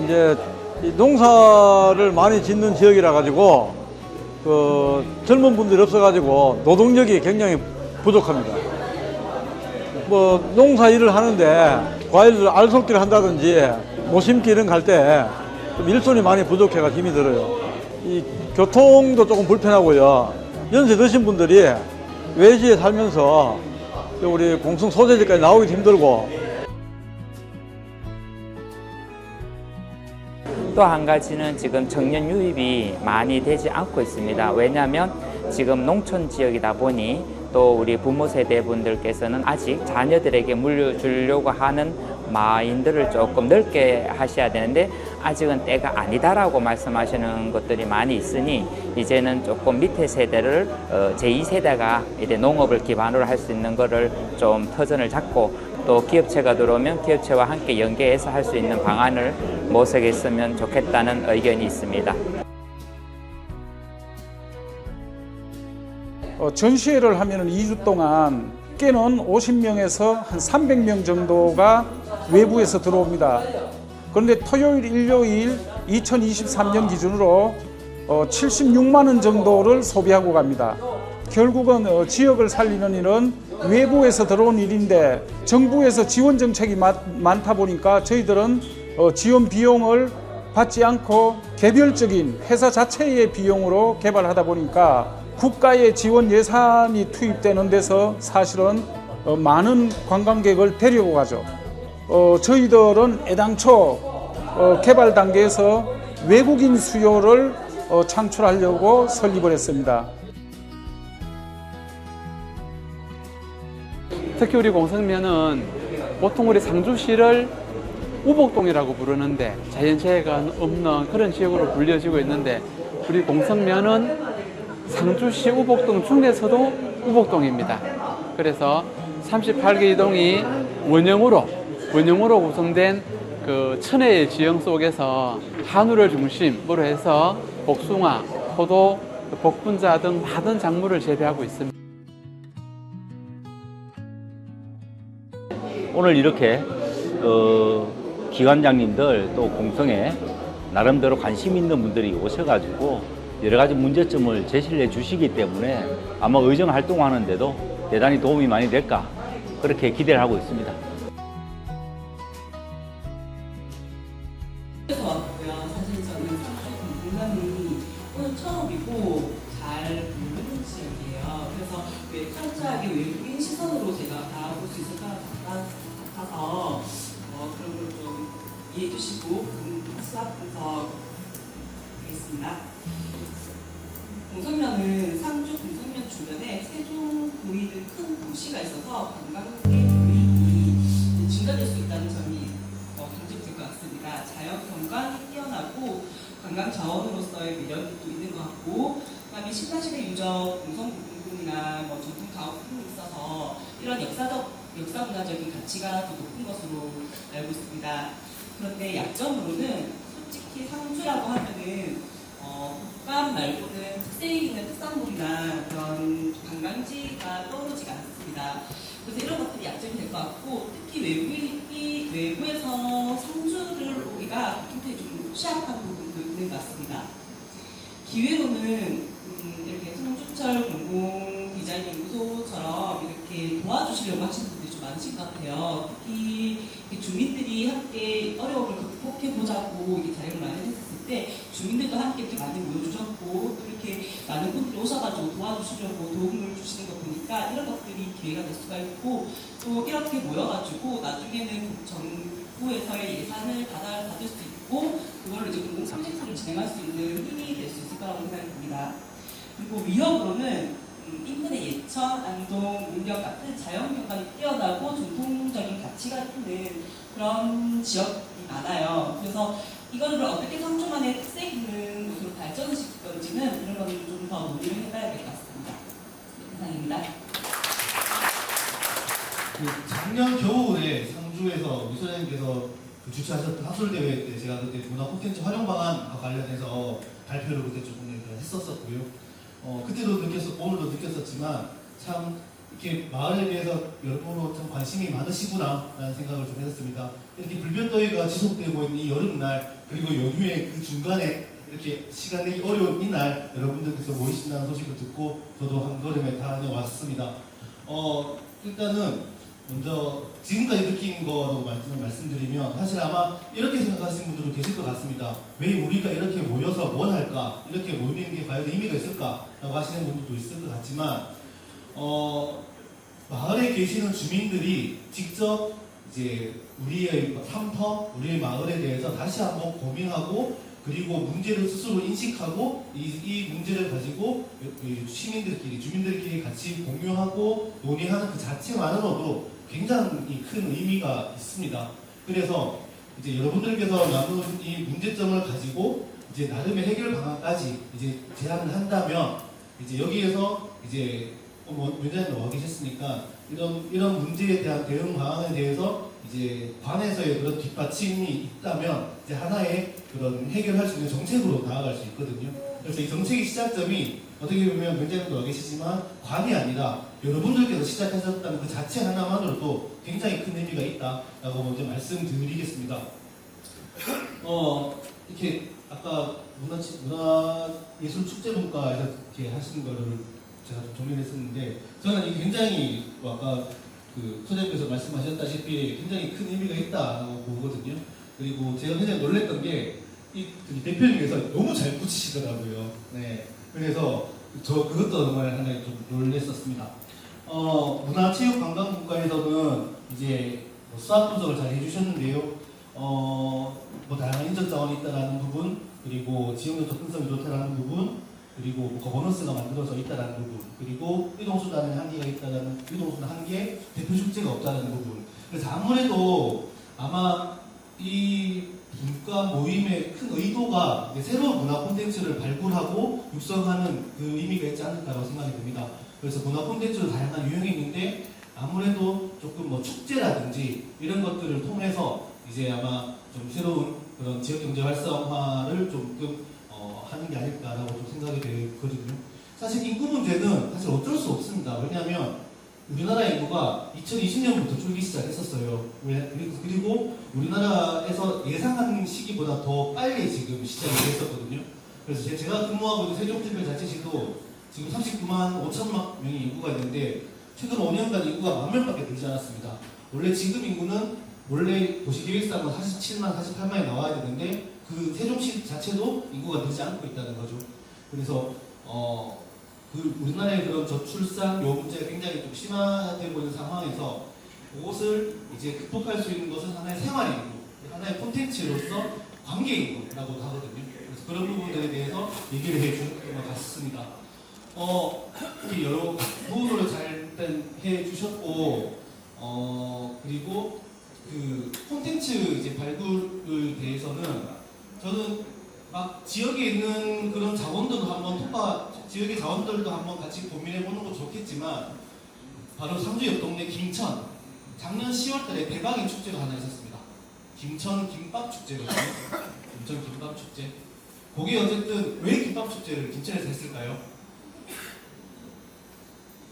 이제 이 농사를 많이 짓는 지역이라 가지고 그 젊은 분들이 없어 가지고 노동력이 굉장히 부족합니다. 뭐 농사 일을 하는데 과일을 알속기를 한다든지 모심기 이런 갈 때 좀 일손이 많이 부족해가 힘이 들어요. 이 교통도 조금 불편하고요. 연세 드신 분들이 외지에 살면서 우리 공성 소재지까지 나오기도 힘들고. 또 한 가지는 지금 청년 유입이 많이 되지 않고 있습니다. 왜냐하면 지금 농촌 지역이다 보니 또 우리 부모 세대분들께서는 아직 자녀들에게 물려주려고 하는 마인드를 조금 넓게 하셔야 되는데 아직은 때가 아니다라고 말씀하시는 것들이 많이 있으니 이제는 조금 밑에 세대를 제2세대가 이제 농업을 기반으로 할 수 있는 거를 좀 터전을 잡고 또 기업체가 들어오면 기업체와 함께 연계해서 할 수 있는 방안을 모색했으면 좋겠다는 의견이 있습니다. 전시회를 하면은 2주 동안 꽤는 50명에서 한 300명 정도가 외부에서 들어옵니다. 그런데 토요일, 일요일 2023년 기준으로 76만 원 정도를 소비하고 갑니다. 결국은 지역을 살리는 일은 외부에서 들어온 일인데 정부에서 지원 정책이 많다 보니까 저희들은 지원 비용을 받지 않고 개별적인 회사 자체의 비용으로 개발하다 보니까 국가의 지원 예산이 투입되는 데서 사실은 많은 관광객을 데리고 가죠. 저희들은 애당초 개발 단계에서 외국인 수요를 창출하려고 설립을 했습니다. 특히 우리 공성면은 보통 우리 상주시를 우복동이라고 부르는데 자연재해가 없는 그런 지역으로 불려지고 있는데 우리 공성면은 상주시 우복동 중에서도 우복동입니다. 그래서 38개 동이 원형으로 구성된 그 천혜의 지형 속에서 한우를 중심으로 해서 복숭아, 포도, 복분자 등 많은 작물을 재배하고 있습니다. 오늘 이렇게 기관장님들 또 공성에 나름대로 관심 있는 분들이 오셔가지고 여러 가지 문제점을 제시를 해 주시기 때문에 아마 의정 활동하는데도 대단히 도움이 많이 될까 그렇게 기대를 하고 있습니다. 그래서 왔고요. 사실 저는 상주 공간이 오늘 처음이고 잘 모르는 지역이에요. 그래서 왜 철저하게 외국인 시선으로 제가 다 볼 수 있을 것 같아서 그런 걸 좀 이해해 주시고 수학 분석 하겠습니다. 공성면은 상주 공성면 주변에 세종구리 등 큰 도시가 있어서 관광객 유입이 증가될 수 있다는 점이 강조될 것 같습니다. 자연 경관이 뛰어나고 관광 자원으로서의 매력이 또 있는 것 같고, 그다음에 18세기 유적 공성부금이나 전통 가옥 등이 있어서 이런 역사 문화적인 가치가 더 높은 것으로 알고 있습니다. 그런데 약점으로는 솔직히 상주라고 하면은 국감 말고는 특색 있는 특산물이나 그런 관광지가 떠오르지가 않습니다. 그래서 이런 것들이 약점이 될 것 같고, 특히 외부에서 상주를 오기가 굉장히 좀 취약한 부분도 있는 것 같습니다. 기회로는 이렇게 상주철 공공디자인연구소처럼 이렇게 도와주시려고 하시는 분들이 좀 많으신 것 같아요. 특히 주민들이 함께 어려움을 극복해보자고 이렇게 자리를 마련했을 때 주민들도 함께 이렇게 많이 모여주셨고 또 이렇게 많은 분들이 오셔가지고 도와주시려고 도움을 주시는 거 보니까 이런 것들이 기회가 될 수가 있고, 또 이렇게 모여가지고 나중에는 정부에서의 예산을 받을 수 있고 그걸로 이제 공공 프로젝트를 진행할 수 있는 힘이 될 수 있을 거라고 생각이 듭니다. 그리고 위협으로는 인근의 예천, 안동, 문경 같은 자연경관이 뛰어나고 전통적인 가치가 있는 그런 지역이 많아요. 그래서 이거를 어떻게 상주만의 특색 있는 곳으로 발전을 시킬 건지는 이런 거는 좀 더 논의를 해봐야 될 것 같습니다. 이상입니다. 작년 겨울에 상주에서 미 소장님께서 주최하셨던 학술대회 때 제가 그때 문화 콘텐츠 활용 방안과 관련해서 발표를 그때 조금 했었었고요. 그때도 오늘도 느꼈었지만 참 이렇게 마을에 대해서 여러모로 참 관심이 많으시구나라는 생각을 좀 했었습니다. 이렇게 불볕더위가 지속되고 있는 이 여름날, 그리고 연휴의 그 중간에 이렇게 시간 내기 어려운 이날 여러분들께서 모이신다는 소식을 듣고 저도 한 걸음에 다녀왔습니다. 일단은 먼저 지금까지 느낀 거로 말씀드리면 사실 아마 이렇게 생각하시는 분들도 계실 것 같습니다. 왜 우리가 이렇게 모여서 뭘 할까? 이렇게 모이는 게 과연 의미가 있을까? 라고 하시는 분들도 있을 것 같지만 마을에 계시는 주민들이 직접 이제 우리의 삶터, 우리의 마을에 대해서 다시 한번 고민하고 그리고 문제를 스스로 인식하고 이 문제를 가지고 시민들끼리, 주민들끼리 같이 공유하고 논의하는 그 자체만으로도 굉장히 큰 의미가 있습니다. 그래서 이제 여러분들께서 나눈 이 문제점을 가지고 이제 나름의 해결 방안까지 이제 제안을 한다면 이제 여기에서 이제 위원장님 나와 계셨으니까 이런 문제에 대한 대응 방안에 대해서 이제 관에서의 그런 뒷받침이 있다면 이제 하나의 그런 해결할 수 있는 정책으로 나아갈 수 있거든요. 그래서 이 정책의 시작점이 어떻게 보면 위원장님도 와 계시지만 관이 아니라 여러분들께서 시작하셨다는 그 자체 하나만으로도 굉장히 큰 의미가 있다라고 먼저 말씀드리겠습니다. 이렇게 아까 문화예술축제분과에서 이렇게 하시는 거를 제가 좀 정리를 했었는데 저는 이게 굉장히 아까 그 소장님께서 말씀하셨다시피 굉장히 큰 의미가 있다고 보거든요. 그리고 제가 굉장히 놀랬던 게 이 대표님께서 너무 잘 붙이시더라고요. 네, 그래서 저 그것도 정말 하나의 좀 놀랬었습니다. 문화체육관광국가에서는 이제 수학 분석을 잘 해주셨는데요. 다양한 인적 자원이 있다라는 부분, 그리고 지역적 접근성이 좋다라는 부분, 그리고 거버넌스가 만들어져 있다는 부분, 그리고 유동수단의 한계가 있다는 유동수단 한계, 대표 축제가 없다는 부분. 그래서 아무래도 아마 이 분과 모임의 큰 의도가 새로운 문화 콘텐츠를 발굴하고 육성하는 그 의미가 있지 않을까라고 생각이 듭니다. 그래서 문화 콘텐츠도 다양한 유형이 있는데 아무래도 조금 축제라든지 이런 것들을 통해서 이제 아마 좀 새로운 그런 지역 경제 활성화를 조금 하는 게 아닐까라고 좀 생각이 되거든요. 사실 인구 문제는 사실 어쩔 수 없습니다. 왜냐하면 우리나라 인구가 2020년부터 줄기 시작했었어요. 그리고 우리나라에서 예상하는 시기보다 더 빨리 지금 시작이 됐었거든요. 그래서 제가 근무하고 있는 세종특별자치시도 지금 39만 5천만 명의 인구가 있는데 최근 5년간 인구가 1만 명밖에 늘지 않았습니다. 원래 지금 인구는 원래 도시계획상은 47만, 48만이 나와야 되는데 그 세종시 자체도 인구가 늘지 않고 있다는 거죠. 그래서 우리나라의 그런 저출산 요 문제가 굉장히 좀 심화되고 있는 상황에서 그것을 이제 극복할 수 있는 것은 하나의 생활인구, 하나의 콘텐츠로서 관계인구라고도 하거든요. 그래서 그런 부분들에 대해서 얘기를 해준 것 같습니다. 이렇게 여러 부분으로 잘 일단 해주셨고, 그리고 그 콘텐츠 이제 발굴에 대해서는 저는 막 지역에 있는 그런 자원들도 한번 지역의 자원들도 한번 같이 고민해보는 것도 좋겠지만 바로 상주 옆 동네 김천 작년 10월달에 대박인 축제가 하나 있었습니다. 김천 김밥축제거든요. 김천 김밥축제. 거기 어쨌든 왜 김밥축제를 김천에서 했을까요?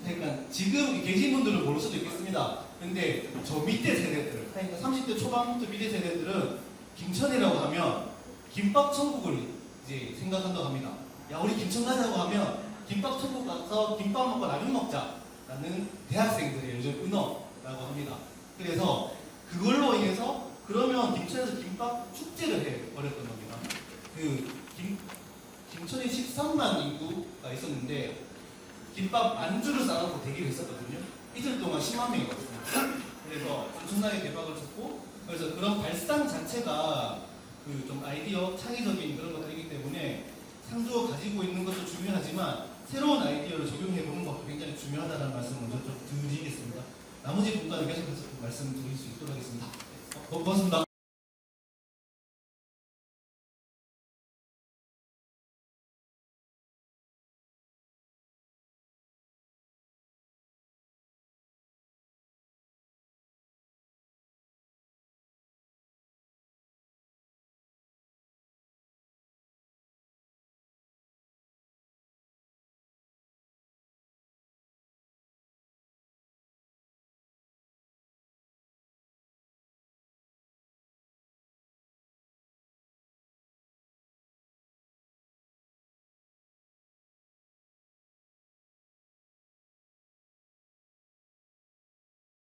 그러니까 지금 계신 분들은 모를 수도 있겠습니다. 근데 저 밑에 세대들, 그러니까 30대 초반부터 밑에 세대들은 김천이라고 하면 김밥 천국을 이제 생각한다고 합니다. 야, 우리 김천 가자고 하면 김밥 천국 가서 김밥 먹고 라면 먹자라는 대학생들의 요즘 은어라고 합니다. 그래서 그걸로 인해서 그러면 김천에서 김밥 축제를 해버렸던 겁니다. 김천에 13만 인구가 있었는데 김밥 안주를 싸놓고 대기를 했었거든요. 이틀 동안 10만 명이 왔습니다. 그래서 엄청나게 대박을 쳤고, 그래서 그런 발상 자체가 그 좀 아이디어 창의적인 그런 것들이기 때문에 상주가 가지고 있는 것도 중요하지만 새로운 아이디어를 적용해보는 것도 굉장히 중요하다는 말씀을 먼저 좀 드리겠습니다. 나머지 분과는 계속해서 말씀드릴 수 있도록 하겠습니다. 고맙습니다.